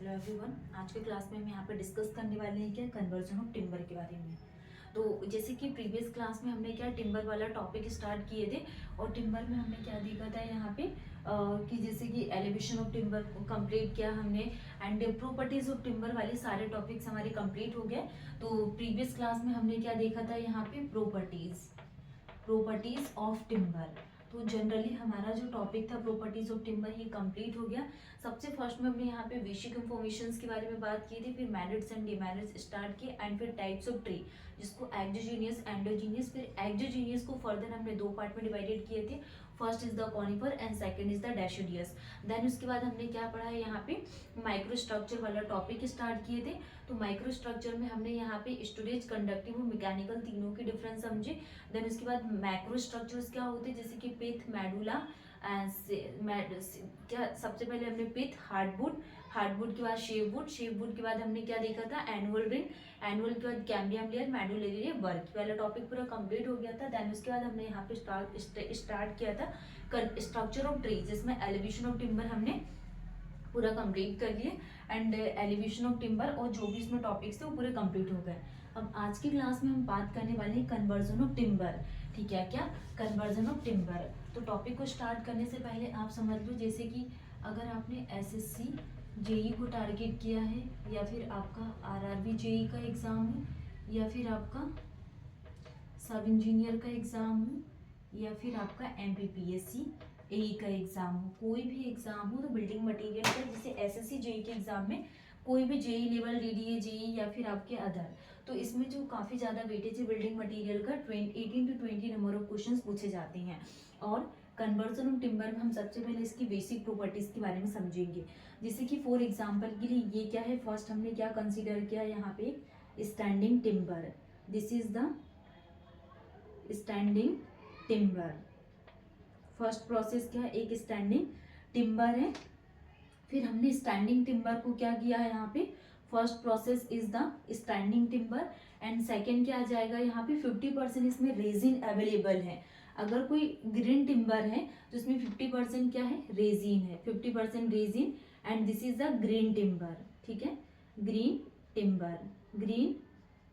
Hello everyone, आज के class में हम यहाँ पे डिस्कस करने वाले हैं क्या कन्वर्जन ऑफ टिम्बर के बारे में। तो जैसे कि प्रीवियस क्लास में हमने क्या टिम्बर वाला टॉपिक स्टार्ट किए थे और टिम्बर में हमने क्या देखा था यहाँ पे कि जैसे कि एलिवेशन ऑफ टिम्बर कंप्लीट किया हमने एंड प्रॉपर्टीज ऑफ टिम्बर वाले सारे टॉपिक्स हमारे कंप्लीट हो गए। तो प्रीवियस क्लास में हमने क्या देखा था यहाँ पे प्रॉपर्टीज ऑफ टिम्बर। तो जनरली हमारा जो टॉपिक था प्रॉपर्टीज ऑफ टिम्बर ये कंप्लीट हो गया। सबसे फर्स्ट में हमने यहाँ पे बेसिक इंफॉर्मेशंस के बारे में बात की थी, फिर मेरिट्स एंड डिमेरिट्स स्टार्ट किए एंड फिर टाइप्स ऑफ ट्री जिसको एक्सोजीनियस एंडोजीनियस, फिर एक्सोजीनियस को फर्दर हमने दो पार्ट में डिवाइडेड किए थे। First is the conifer and second is the deciduous. Then उसके बाद हमने क्या पढ़ा है यहाँ पे माइक्रो स्ट्रक्चर वाला टॉपिक स्टार्ट किए थे। तो माइक्रो स्ट्रक्चर में हमने यहाँ पे स्टोरेज, कंडक्टिव और मैकेनिकल तीनों के डिफरेंस समझे। देन उसके बाद मैक्रो स्ट्रक्चर्स क्या होते हैं जैसे कि पिथ, मेडुला, क्या सबसे पहले हमने पिथ, हार्डवुड के बाद शेपवुड के बाद हमने क्या देखा था एनुअल रिंग, एनुअल के बाद cambium layer, medullary layer, work वाला टॉपिक पूरा कंप्लीट हो गया था। देन उसके बाद हमने यहाँ पे स्टार्ट किया था स्ट्रक्चर ऑफ ट्री जिसमें एलिवेशन ऑफ टिम्बर हमने पूरा कंप्लीट कर लिए एंड एलिवेशन ऑफ टिम्बर और जो भी इसमें टॉपिक्स थे वो पूरे कंप्लीट हो गए। अब आज की क्लास में हम बात करने वाले हैं कन्वर्जन ऑफ टिम्बर। ठीक है, क्या कन्वर्जन ऑफ टिम्बर। तो टॉपिक को स्टार्ट करने से पहले आप समझ लो जैसे कि अगर आपने एसएससी जेई को टारगेट किया है या फिर आपका आरआरबी जेई का एग्ज़ाम है या फिर आपका सब इंजीनियर का एग्ज़ाम हो या फिर आपका एमपीपीएससी एई का एग्ज़ाम हो, कोई भी एग्ज़ाम हो तो बिल्डिंग मटेरियल का जैसे एसएससी जेई के एग्ज़ाम में कोई भी जेई लेवल, डीडीए जेई या फिर आपके अदर, तो इसमें जो काफ़ी ज़्यादा वेटेज है बिल्डिंग मटेरियल का 18 to 20 नंबर ऑफ क्वेश्चंस पूछे जाते हैं। और कन्वर्जन ऑफ टिम्बर में हम सबसे पहले इसकी बेसिक प्रॉपर्टीज़ के बारे में समझेंगे। जैसे कि फॉर एग्जांपल के लिए ये क्या है, फर्स्ट हमने क्या कंसीडर किया यहाँ पे standing timber. This is the standing timber. First process क्या है, एक स्टैंडिंग टिम्बर है। फिर हमने स्टैंडिंग टिम्बर को क्या किया है यहाँ पे, first process is the standing timber and second क्या आ जाएगा यहाँ पे 50% इसमें रेजिन अवेलेबल है। अगर कोई ग्रीन टिम्बर है तो इसमें 50% क्या है, रेजिन है, 50% resin and this is the green timber. ठीक है, ग्रीन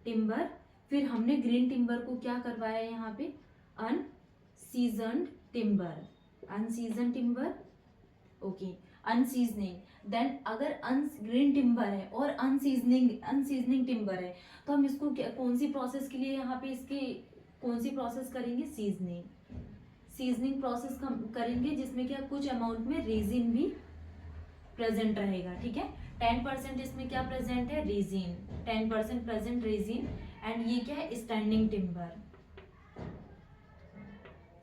टिम्बर। फिर हमने ग्रीन टिम्बर को क्या करवाया है यहाँ पे, अनसीजन्ड टिम्बर, ओके, अनसीजनिंग। देन अगर ग्रीन टिम्बर है और अनसीजनिंग टिम्बर है तो हम इसको कौन सी प्रोसेस के लिए यहाँ पे इसके कौन सी प्रोसेस करेंगे, सीजनिंग प्रोसेस करेंगे जिसमें क्या कुछ अमाउंट में रेजिन भी प्रेजेंट रहेगा। ठीक है, 10% इसमें क्या प्रेजेंट है, रेजिन, 10% प्रेजेंट रेजिन एंड ये क्या है स्टैंडिंग टिम्बर।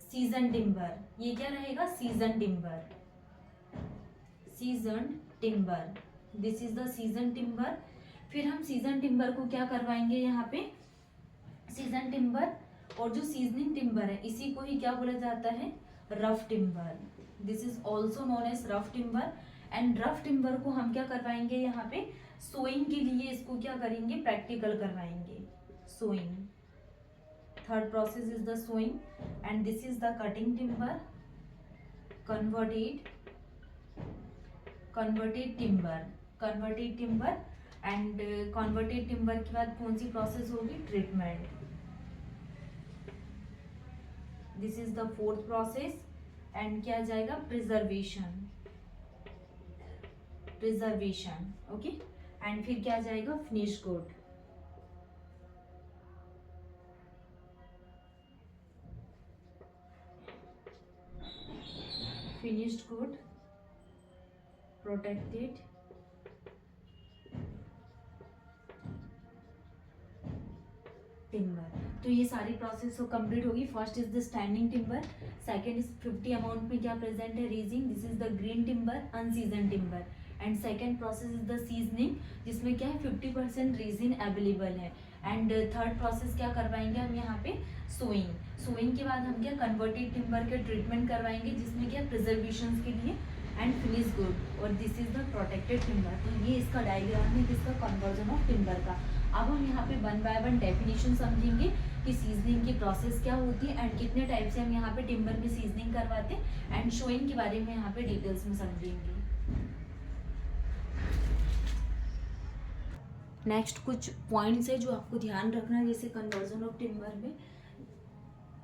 सीजन टिम्बर, ये क्या रहेगा, season timber, this is the season timber. फिर हम सीजन टिम्बर को क्या करवाएंगे यहाँ पे, सीजन टिम्बर और जो सीजनिंग टिम्बर है इसी को ही क्या बोला जाता है, rough timber. This is also known as rough timber and rough timber को हम क्या करवाएंगे यहाँ पे, सोइंग के लिए इसको क्या करेंगे, प्रैक्टिकल करवाएंगे, sawing. Third process is the sawing and this is the cutting timber, converted timber and converted timber के बाद कौन सी प्रोसेस होगी, treatment. This is the fourth process and क्या जाएगा, प्रिजर्वेशन, ओके। एंड फिर क्या जाएगा, finish good. Finished good, protected, timber. तो ये सारी प्रोसेस तो कंप्लीट होगी। First is the standing timber, second is 50 amount में क्या प्रेजेंट है, raising, this is the green timber, unseason timber and second process is the seasoning जिसमें क्या है 50% रेजिन अवेलेबल है एंड थर्ड प्रोसेस क्या करवाएंगे हम यहाँ पे, सोइंग के बाद हम क्या कन्वर्टेड टिम्बर के ट्रीटमेंट करवाएंगे जिसमें क्या प्रिजर्वेशन के लिए एंड फिनिश गुड और this is the protected timber. तो ये इसका डायग्राम है किसका, कन्वर्जन ऑफ टिम्बर का। अब हम यहाँ पे 1 by 1 डेफिनेशन समझेंगे कि सीजनिंग की प्रोसेस क्या होती है एंड कितने टाइप से हम यहाँ पे टिम्बर में सीजनिंग करवाते हैं एंड शोइंग के बारे में यहाँ पे डिटेल्स में समझेंगे। नेक्स्ट कुछ पॉइंट्स है जो आपको ध्यान रखना है, जैसे कन्वर्जन ऑफ टिम्बर में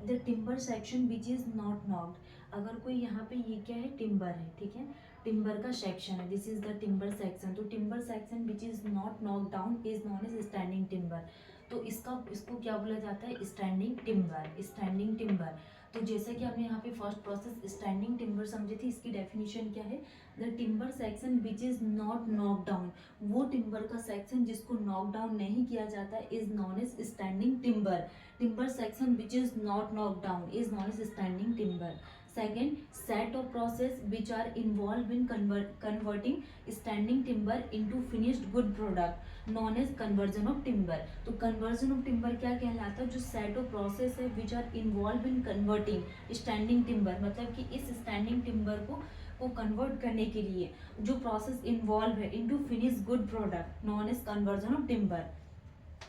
the timber section which is not knocked. अगर कोई यहाँ पे ये क्या है, टिम्बर है, ठीक है, टिम्बर का सेक्शन है, this is the timber section. तो timber section which is not knock down is known as standing timber. तो इसको क्या बोला जाता है, स्टैंडिंग टिम्बर, स्टैंडिंग टिम्बर। तो जैसे कि हमने यहाँ पे फर्स्ट प्रोसेस स्टैंडिंग टिम्बर समझे थे, इसकी डेफिनेशन क्या है, the timber section which is not knock down, वो टिम्बर का सेक्शन जिसको नॉक डाउन नहीं किया जाता is known as standing timber. Timber section which is not knock down is known as standing timber. Second, set of process which are involved in converting standing timber into finished good product known as conversion of timber। तो conversion of timber क्या कहलाता है, जो set of process है which are involved in converting standing timber, मतलब कि इस standing timber को कन्वर्ट करने के लिए जो प्रोसेस इन्वॉल्व है into finish good product known as conversion of timber.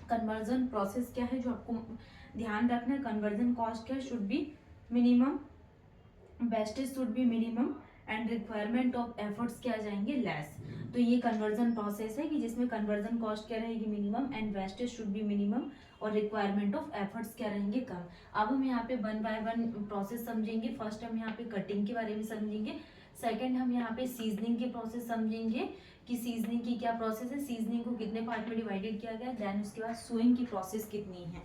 Conversion process क्या है जो आपको ध्यान रखना है, कन्वर्जन कॉस्ट क्या should be minimum, wastage should be minimum and requirement of efforts क्या आ जाएंगे, लेस। तो ये कन्वर्जन प्रोसेस है कि जिसमें कन्वर्जन कॉस्ट क्या रहेगी, minimum, and wastage should be minimum और रिक्वायरमेंट ऑफ एफर्ट्स क्या रहेंगे, कम। अब हम यहाँ पे वन बाय वन प्रोसेस समझेंगे। फर्स्ट हम यहाँ पे कटिंग के बारे में समझेंगे, सेकंड हम यहाँ पे सीजनिंग के प्रोसेस समझेंगे कि सीजनिंग की क्या प्रोसेस है, सीजनिंग को कितने पार्ट में डिवाइडेड किया गया, देन उसके बाद सोइंग की प्रोसेस कितनी है।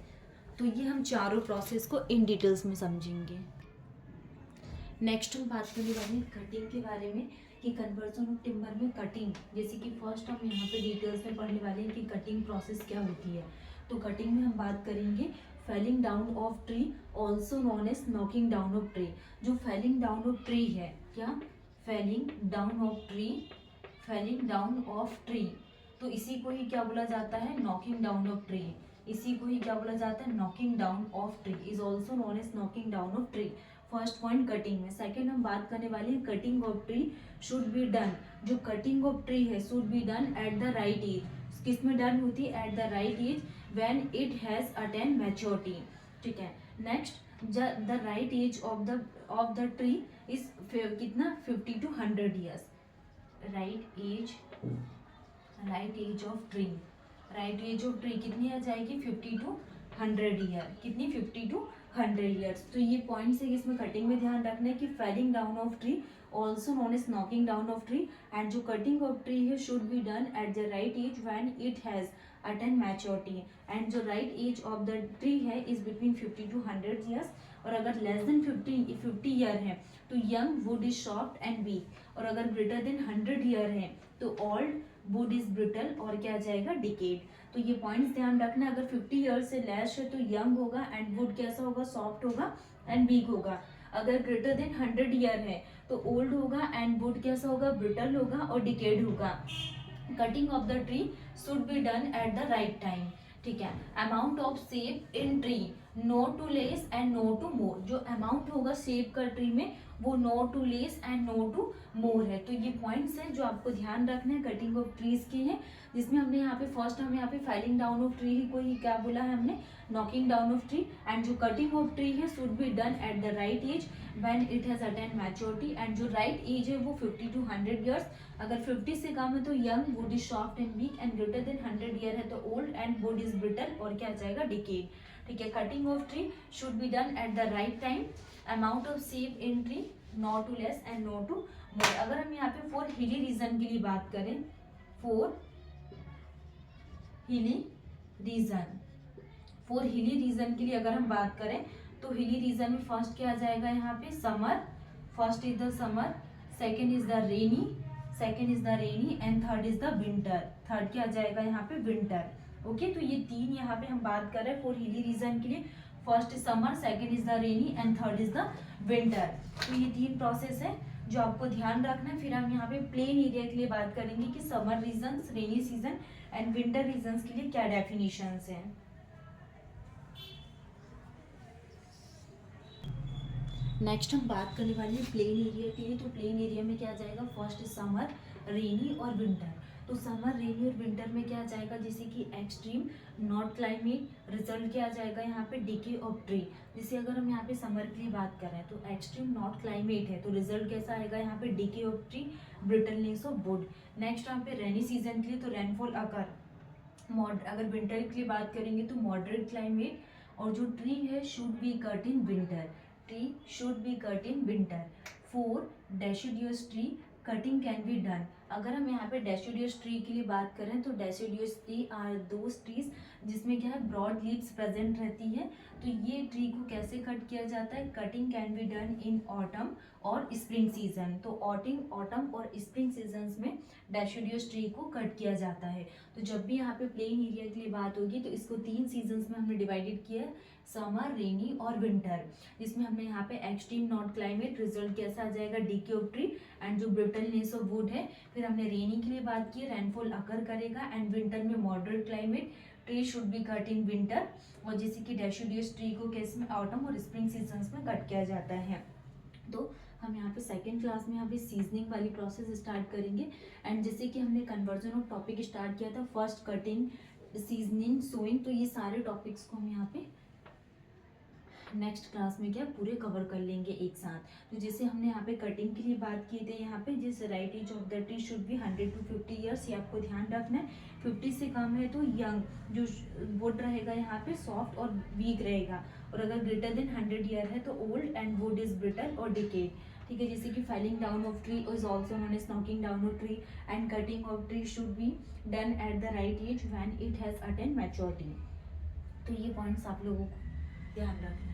तो ये हम चारों प्रोसेस को इन डिटेल्स में समझेंगे। नेक्स्ट हम बात करने वाले हैं कटिंग के बारे में कि कन्वर्जन ऑफ टिम्बर में कटिंग, जैसे कि फर्स्ट हम यहाँ पे डिटेल्स में पढ़ने वाले हैं कि कटिंग प्रोसेस क्या होती है। तो कटिंग में हम बात करेंगे felling down of tree, also known as knocking down of tree. जो फेलिंग डाउन ऑफ ट्री है, क्या, felling down of tree, felling down of tree, तो इसी को ही क्या बोला जाता है, नॉकिंग डाउन ऑफ ट्री। इसी को ही क्या बोला जाता है, knocking down of tree is also known as knocking down of tree. First point cutting में। सेकंड हम बात करने वाले हैं cutting of tree should be done, जो कटिंग ऑफ ट्री है should be done at the right age. किस में डन होती है, at the right age when it has attain maturity, ठीक है। Next, the right age of the tree is कितना, 50 to 100 years. Right age of tree, right age of tree कितनी आ जाएगी, 50 to 100 ईयर, कितनी, 50 to 100 ईयर्स। तो ये points है इसमें कटिंग में ध्यान रखना है कि felling down of tree also known as knocking down of tree, and जो कटिंग ऑफ ट्री है should be done at the right age when it has attain maturity, and जो right age of the tree है is between 50 to 100 years. और अगर less than 50 year है तो young wood is soft and weak, और अगर greater than 100 year है तो ओल्ड वुड इज ब्रिटल और क्या आ जाएगा, डिकेड। तो ये पॉइंट्स ध्यान रखना, अगर 50 ईयर से लेस है तो यंग होगा एंड वुड कैसा होगा, सॉफ्ट होगा एंड वीक होगा। अगर ग्रेटर देन 100 ईयर है तो ओल्ड होगा एंड वुड कैसा होगा, ब्रिटल होगा और डिकेड होगा। Cutting of the tree should be done at the right time, ठीक है। Amount of sap in tree, no too less and no too more. जो अमाउंट होगा सेव का ट्री में वो no too less and no too more है। तो ये पॉइंट्स हैं जो आपको ध्यान रखना है कटिंग ऑफ ट्रीज के हैं, जिसमें हमने यहाँ पे फर्स्ट हम यहाँ पे फेलिंग डाउन ऑफ ट्री को ही क्या बोला है हमने, knocking down of tree, and जो कटिंग ऑफ ट्री है should be done at the right age when it has attain maturity, and जो राइट एज है वो 50 to 100 ईयर्स। अगर 50 से कम है तो young, wood is soft and weak, and greater than 100 year है तो old and wood is brittle और क्या आ जाएगा, डिकेड, ठीक है। Cutting of tree should be done at the right time, amount of sap in tree not too less and not too more. अगर हम यहाँ पे फॉर हिली रीजन के लिए बात करें, फॉर हिली रीजन के लिए अगर हम बात करें तो हिली रीजन में फर्स्ट क्या आ जाएगा, यहाँ पे summer, first is the summer, second is the rainy and third is the winter. Third क्या आ जाएगा यहाँ पे, विंटर, ओके। तो ये तीन यहाँ पे हम बात कर रहे हैं फॉर हिली रीजन के लिए, first is summer, second is the rainy and third is the winter. तो ये तीन प्रोसेस है जो आपको ध्यान रखना है। फिर हम यहाँ पे प्लेन एरिया के लिए बात करेंगे कि summer region, rainy season and winter regions के लिए क्या डेफिनेशंस हैं। नेक्स्ट हम बात करने वाले हैं प्लेन एरिया के लिए। तो प्लेन एरिया में क्या आ जाएगा, फर्स्ट समर, रेनी और विंटर। तो समर, रेनी और विंटर में क्या आ जाएगा, जैसे कि एक्सट्रीम नॉट क्लाइमेट, रिजल्ट क्या आ जाएगा यहाँ पे, डिके ऑफ ट्री। जैसे अगर हम यहाँ पे समर के लिए बात कर रहे हैं तो एक्सट्रीम नॉट क्लाइमेट है तो रिजल्ट कैसा आएगा यहाँ पे, decay of tree, brittleness of would. Next यहाँ पे रेनी सीजन के लिए तो रेनफॉल अकर, अगर विंटर के लिए बात करेंगे तो मॉडरेट क्लाइमेट, और जो ट्री है should B cut in winter, tree should B cut in winter. 4 deciduous tree cutting can be done. अगर हम यहाँ पे डेसिडियस ट्री के लिए बात करें तो deciduous tree are those trees जिसमें क्या है ब्रॉड लीव्स प्रेजेंट रहती है। तो ये ट्री को कैसे कट किया जाता है, cutting can be done in autumn और स्प्रिंग सीजन। तो ऑटम और स्प्रिंग सीजन में डेसिडियस ट्री को कट किया जाता है। तो जब भी यहाँ पे प्लेन एरिया के लिए बात होगी तो इसको 3 सीजन्स में हमने डिवाइडेड किया है, समर, रेनी और विंटर, जिसमें हमने यहाँ पे एक्सट्रीम नॉट क्लाइमेट रिजल्ट कैसा आ जाएगा, डीके ऑफ ट्री एंड जो ब्रिटलनेस ऑफ वुड है। फिर हमने रेनी के लिए बात की, रेनफॉल अकर करेगा, एंड विंटर में moderate climate, tree should B cut in winter, और जैसे कि डेसिडियस ट्री को कैसे में ऑटम और स्प्रिंग सीजन्स में कट किया जाता है। तो हम यहाँ पे सेकेंड क्लास में यहाँ पे सीजनिंग वाली प्रोसेस स्टार्ट करेंगे। एंड जैसे कि हमने कन्वर्जन ऑफ टॉपिक स्टार्ट किया था, फर्स्ट कटिंग, सीजनिंग, सोइंग, तो ये सारे टॉपिक्स को हम यहाँ पे नेक्स्ट क्लास में क्या पूरे कवर कर लेंगे एक साथ। तो जैसे हमने यहाँ पे कटिंग के लिए बात की थी, यहाँ पे जिस right age of the tree should be 100 to 50 years, ये आपको ध्यान रखना है। 50 से कम है तो यंग, जो वुड रहेगा यहाँ पे सॉफ्ट और वीक रहेगा, और अगर ग्रेटर देन 100 ईयर है तो old and wood is brittle और डिकेड। ठीक है, जैसे कि felling down of tree is also known as knocking down of tree, and cutting of tree should be done at the right age when it has attain maturity. तो ये points आप लोगों को ध्यान रखना है।